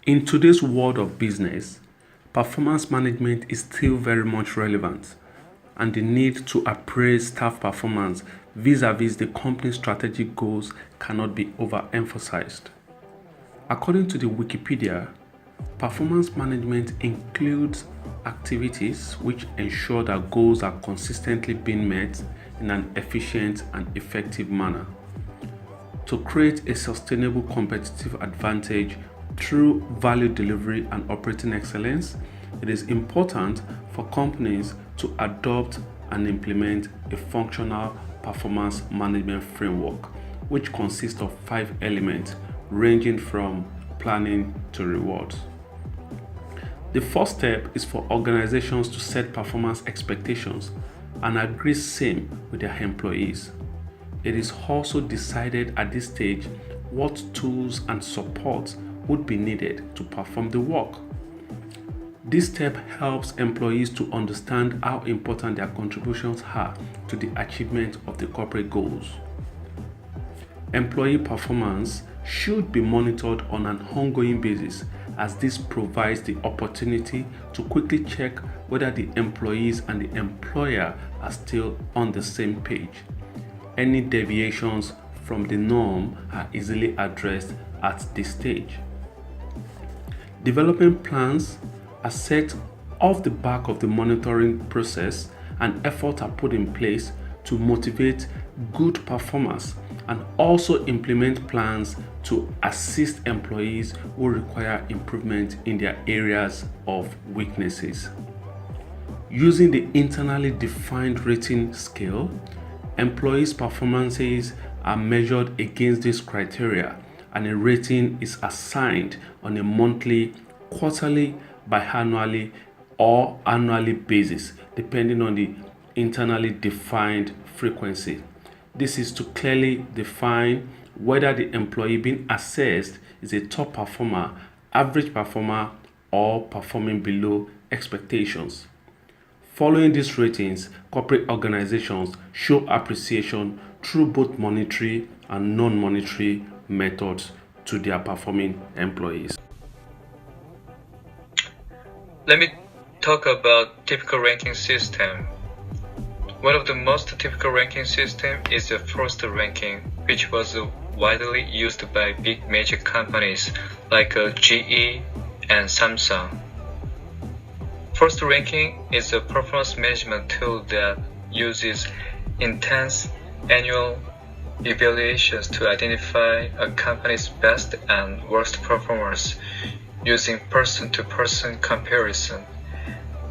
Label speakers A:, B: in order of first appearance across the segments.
A: In today's world of business, performance management is still very much relevant, and the need to appraise staff performance vis-a-vis the company's strategic goals cannot be overemphasized. According to the Wikipedia, performance management includes activities which ensure that goals are consistently being met in an efficient and effective manner. To create a sustainable competitive advantage through value delivery and operating excellence, it is important for companies to adopt and implement a functional performance management framework, which consists of 5 elements ranging from planning to rewards. The first step is for organizations to set performance expectations and agree same with their employees. It is also decided at this stage what tools and support would be needed to perform the work. This step helps employees to understand how important their contributions are to the achievement of the corporate goals. Employee performance should be monitored on an ongoing basis, as this provides the opportunity to quickly check whether the employees and the employer are still on the same page. Any deviations from the norm are easily addressed at this stage. Development plans are set off the back of the monitoring process, and efforts are put in place to motivate good performance and also implement plans to assist employees who require improvement in their areas of weaknesses. Using the internally defined rating scale, employees' performances are measured against this criteria, and a rating is assigned on a monthly, quarterly, biannually, or annually basis, depending on the internally defined frequency. This is to clearly define whether the employee being assessed is a top performer, average performer, or performing below expectations. Following these ratings, corporate organizations show appreciation through both monetary and non-monetary methods to their performing employees.
B: Let me talk about typical ranking system. One of the most typical ranking system is the first ranking, which was widely used by big major companies like GE and Samsung. First ranking is a performance management tool that uses intense annual evaluations to identify a company's best and worst performers using person-to-person comparison.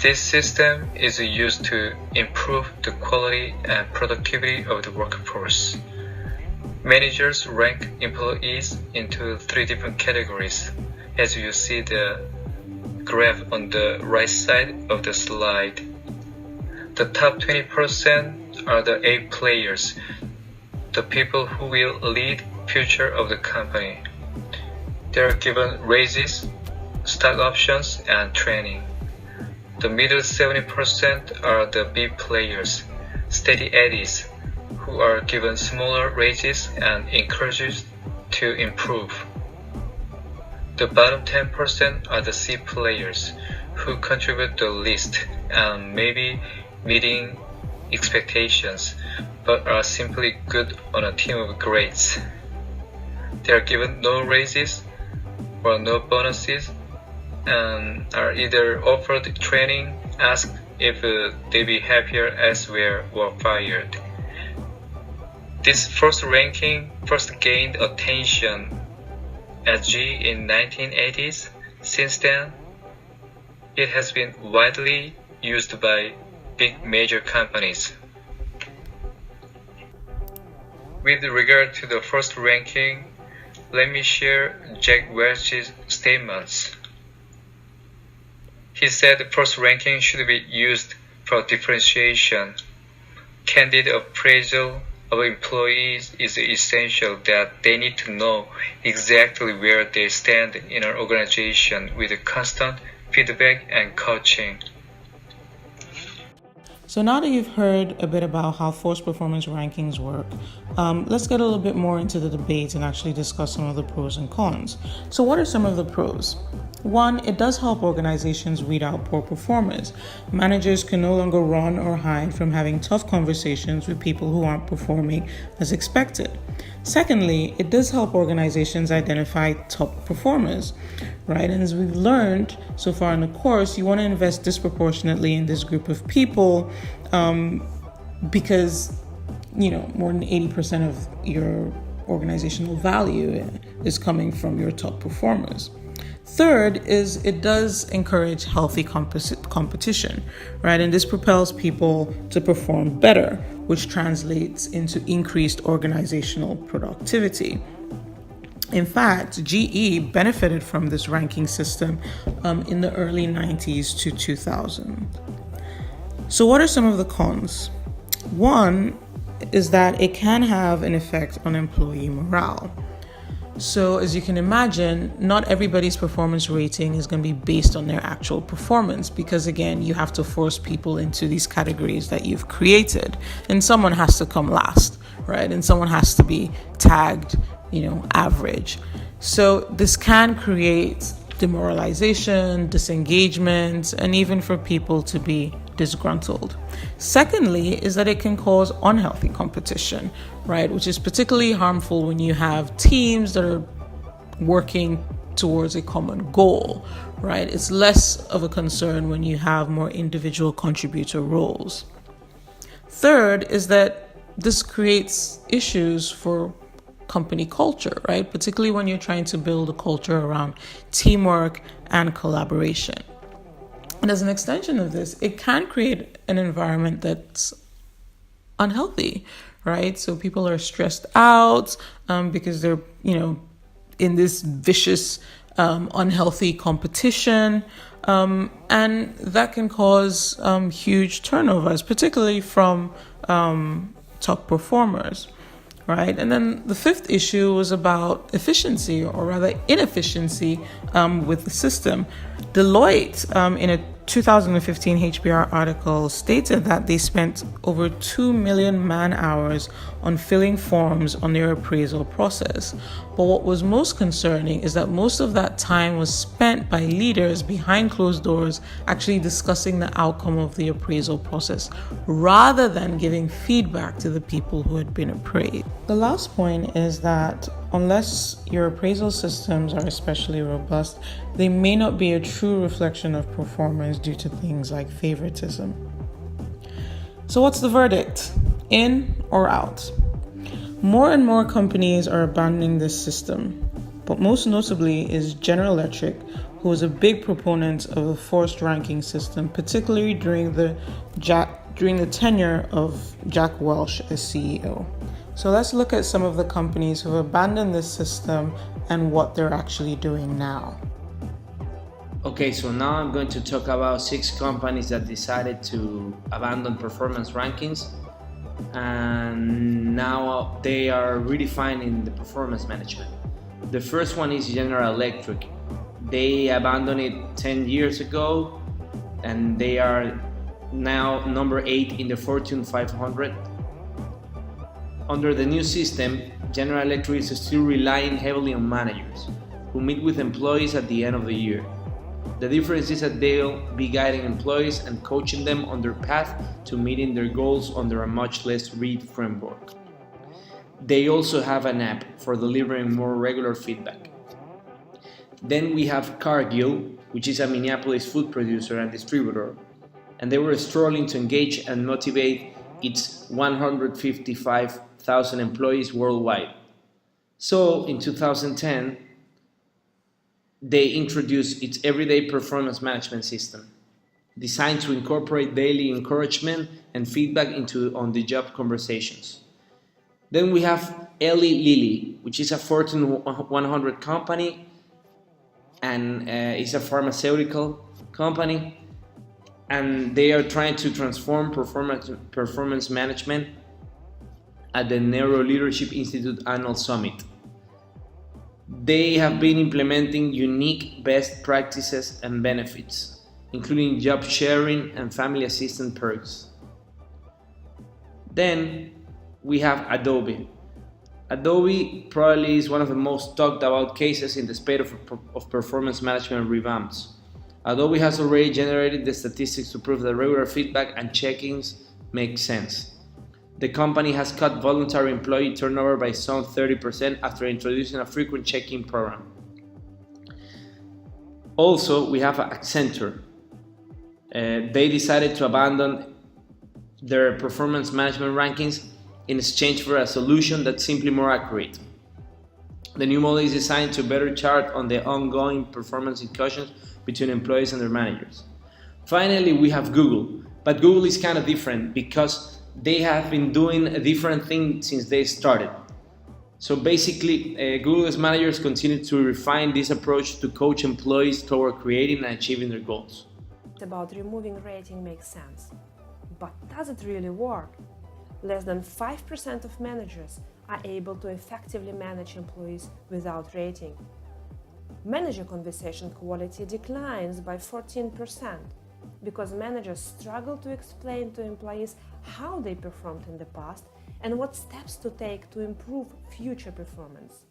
B: This system is used to improve the quality and productivity of the workforce. Managers rank employees into 3 different categories, as you see the graph on the right side of the slide. The top 20% are the A players, the people who will lead future of the company. They are given raises, stock options, and training. The middle 70% are the B players, steady eddies, who are given smaller raises and encouraged to improve. The bottom 10% are the C players, who contribute the least and maybe meeting expectations, but are simply good on a team of greats. They are given no raises or no bonuses and are either offered training, asked if they be happier elsewhere, or fired. This first ranking first gained attention at G in 1980s. Since then, it has been widely used by big major companies. With regard to the first ranking, let me share Jack Welch's statements. He said the first ranking should be used for differentiation. Candid appraisal of employees is essential, that they need to know exactly where they stand in an organization with constant feedback and coaching.
C: So now that you've heard a bit about how forced performance rankings work, let's get a little bit more into the debate and actually discuss some of the pros and cons. So what are some of the pros? One, it does help organizations weed out poor performers. Managers can no longer run or hide from having tough conversations with people who aren't performing as expected. Secondly, it does help organizations identify top performers, right? And as we've learned so far in the course, you want to invest disproportionately in this group of people because, more than 80% of your organizational value is coming from your top performers. Third is it does encourage healthy competition, right? And this propels people to perform better, which translates into increased organizational productivity. In fact, GE benefited from this ranking system in the early 90s to 2000. So what are some of the cons? One is that it can have an effect on employee morale. So as you can imagine, not everybody's performance rating is going to be based on their actual performance because, again, you have to force people into these categories that you've created. And someone has to come last, right? And someone has to be tagged, average. So this can create demoralization, disengagement, and even for people to be disgruntled. Secondly, is that it can cause unhealthy competition, right? Which is particularly harmful when you have teams that are working towards a common goal, right? It's less of a concern when you have more individual contributor roles. Third is that this creates issues for company culture, right? Particularly when you're trying to build a culture around teamwork and collaboration. And as an extension of this, it can create an environment that's unhealthy, right? So people are stressed out because they're, in this vicious, unhealthy competition. And that can cause huge turnovers, particularly from top performers. Right. And then the fifth issue was about efficiency, or rather inefficiency, with the system. Deloitte, in a 2015 HBR article, stated that they spent over 2 million man hours on filling forms on their appraisal process. But what was most concerning is that most of that time was spent by leaders behind closed doors actually discussing the outcome of the appraisal process rather than giving feedback to the people who had been appraised. The last point is that unless your appraisal systems are especially robust, they may not be a true reflection of performance due to things like favoritism. So what's the verdict? In or out? More and more companies are abandoning this system, but most notably is General Electric, who was a big proponent of the forced ranking system, particularly during the tenure of Jack Welch as CEO. So let's look at some of the companies who have abandoned this system and what they're actually doing now.
D: Okay, so now I'm going to talk about 6 companies that decided to abandon performance rankings, and now they are redefining the performance management. The first one is General Electric. They abandoned it 10 years ago, and they are now number 8 in the Fortune 500. Under the new system, General Electric is still relying heavily on managers who meet with employees at the end of the year. The difference is that they'll be guiding employees and coaching them on their path to meeting their goals under a much less rigid framework. They also have an app for delivering more regular feedback. Then we have Cargill, which is a Minneapolis food producer and distributor, and they were struggling to engage and motivate its 155,000 employees worldwide. So in 2010, they introduced its everyday performance management system, designed to incorporate daily encouragement and feedback into on-the-job conversations. Then we have Eli Lilly, which is a Fortune 100 company and is a pharmaceutical company, and they are trying to transform performance management at the Neuro Leadership Institute Annual Summit. They have been implementing unique best practices and benefits, including job sharing and family assistance perks. Then we have Adobe. Adobe probably is one of the most talked about cases in the space of performance management revamps. Adobe has already generated the statistics to prove that regular feedback and check-ins make sense. The company has cut voluntary employee turnover by some 30% after introducing a frequent check-in program. Also, we have Accenture. They decided to abandon their performance management rankings in exchange for a solution that's simply more accurate. The new model is designed to better chart on the ongoing performance discussions between employees and their managers. Finally, we have Google, but Google is kind of different because they have been doing a different thing since they started. So basically, Google's managers continue to refine this approach to coach employees toward creating and achieving their goals.
E: About removing rating makes sense. But does it really work? Less than 5% of managers are able to effectively manage employees without rating. Manager conversation quality declines by 14% because managers struggle to explain to employees how they performed in the past and what steps to take to improve future performance.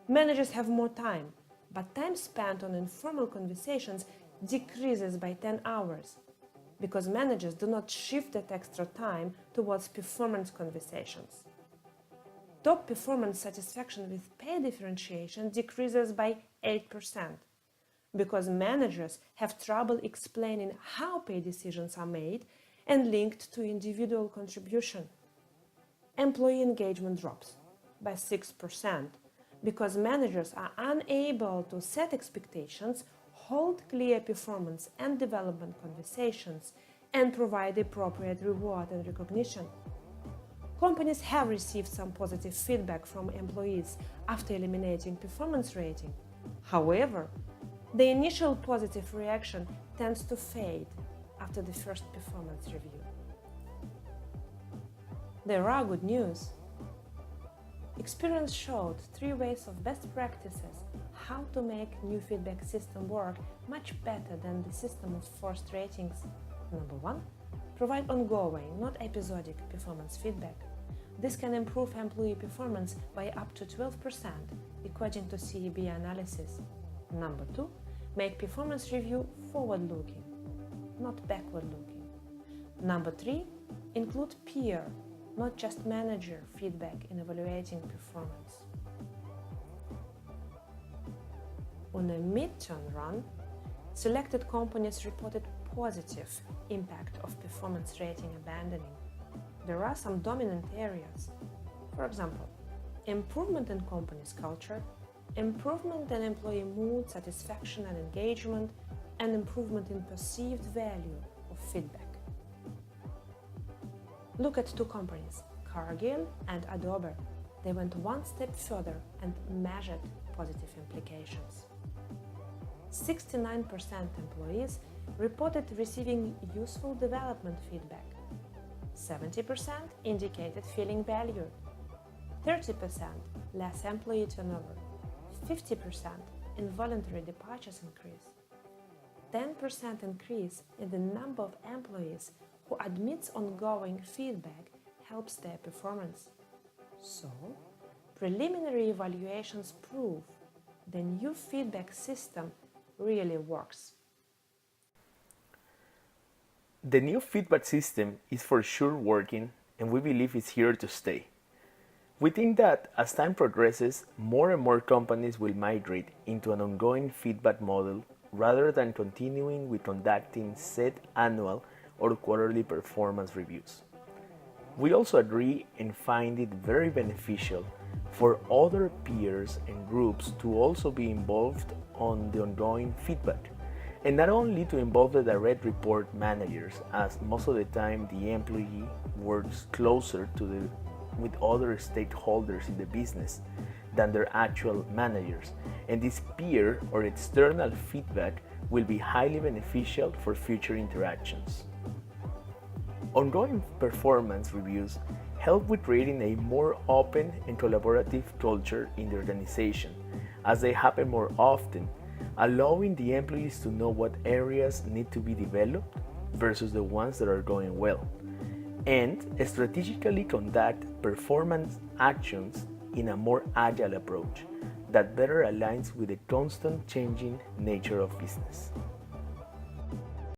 E: Managers have more time, but time spent on informal conversations decreases by 10 hours because managers do not shift that extra time towards performance conversations. Top performance satisfaction with pay differentiation decreases by 8% because managers have trouble explaining how pay decisions are made and linked to individual contribution. Employee engagement drops by 6% because managers are unable to set expectations, hold clear performance and development conversations, and provide appropriate reward and recognition. Companies have received some positive feedback from employees after eliminating performance rating. However, the initial positive reaction tends to fade after the first performance review. There are good news. Experience showed 3 ways of best practices how to make new feedback system work much better than the system of forced ratings. Number 1, provide ongoing, not episodic performance feedback. This can improve employee performance by up to 12%, according to CEB analysis. Number 2, make performance review forward-looking, not backward-looking. Number 3, include peer, not just manager feedback in evaluating performance. On a mid-term run, selected companies reported positive impact of performance rating abandoning. There are some dominant areas. For example, improvement in company's culture, improvement in employee mood, satisfaction and engagement, and improvement in perceived value of feedback. Look at 2 companies, Cargill and Adobe. They went one step further and measured positive implications. 69% employees reported receiving useful development feedback. 70% indicated feeling valued. 30% less employee turnover. 50% involuntary departures increase. 10% increase in the number of employees who admits ongoing feedback helps their performance. So, preliminary evaluations prove the new feedback system really works.
F: The new feedback system is for sure working, and we believe it's here to stay. We think that as time progresses, more and more companies will migrate into an ongoing feedback model rather than continuing with conducting set annual or quarterly performance reviews. We also agree and find it very beneficial for other peers and groups to also be involved on the ongoing feedback, and not only to involve the direct report managers, as most of the time the employee works closer with other stakeholders in the business than their actual managers, and this peer or external feedback will be highly beneficial for future interactions. Ongoing performance reviews help with creating a more open and collaborative culture in the organization, as they happen more often, allowing the employees to know what areas need to be developed versus the ones that are going well. and strategically conduct performance actions in a more agile approach that better aligns with the constant changing nature of business.